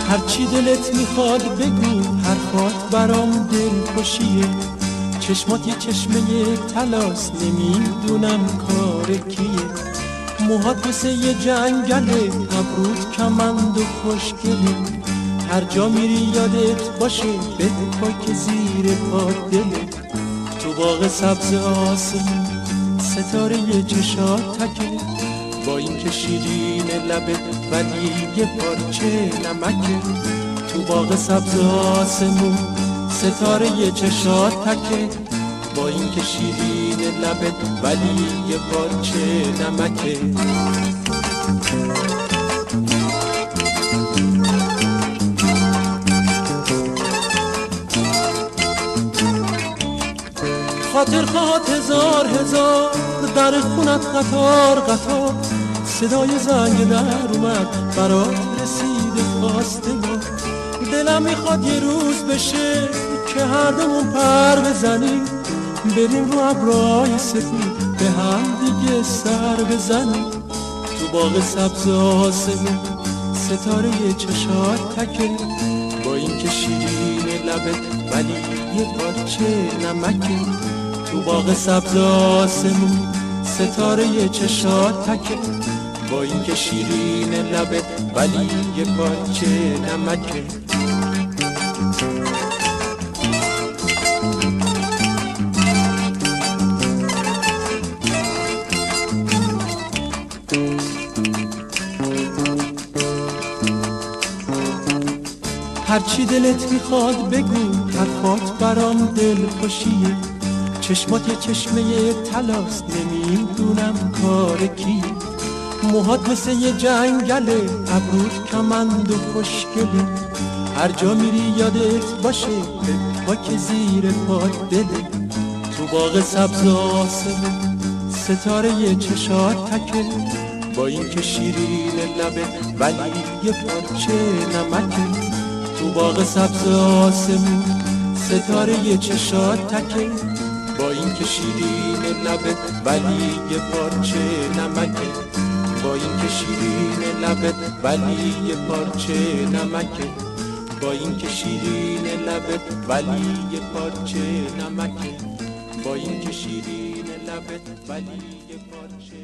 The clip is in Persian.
هرچی دلت میخواد بگو، حرفات برام دلخوشیه. چشمات یه چشمه طلاست، نمیدونم کار کیه. موهات مثل یه جنگله، ابروت کمند و خوشگله. هر جا میری یادت باشه، بده پاک زیر پات دله. تو باغ سبز آسمون ستاره یه چشات تکه، با این که شیرین لبت ولی یه پارچه نمکه. تو باغ سبز آسمون ستاره یه چشات تکه، با این که شیرین لبت ولی یه پارچه نمکه. خاطر خواهد هزار هزار، در خونت قطار قطار. صدای زنگ در اومد، برات رسید خواستگار. دلم میخواد یه روز بشه که هر دومون پر بزنیم، بریم رو ابرهای سفید به هم دیگه سر بزنیم. تو باغ سبز آسمون ستاره یه چشات تکه، با این که شیرین لبت ولی یه پارچه نمکه. تو باغ سبز آسمون ستاره یه چشات تکه، با این که شیرین لبت ولی یه پارچه نمکه. هرچی دلت میخواد بگو، حرفات برام دلخوشیه. چشمات یه چشمه طلاست، نمیدونم کار کیه. موهات مثل یه جنگله، ابروت کمند و خوشگله. هر جا میری یادت باشه، به پاک زیر پات دله. تو باغ سبز آسمون ستاره یه چشات تکه، با این که شیرین لبت ولی یه پارچه نمکه. تو باغ سبز آسمون ستاره یه چشات تکه، با این که شیرین لبت ولی یه پارچه نمکه. با این که شیرین لبت ولی یه پارچه نمکه. با این که شیرین لبت ولی یه پارچه نمکه. با این که شیرین لبت ولی یه پارچه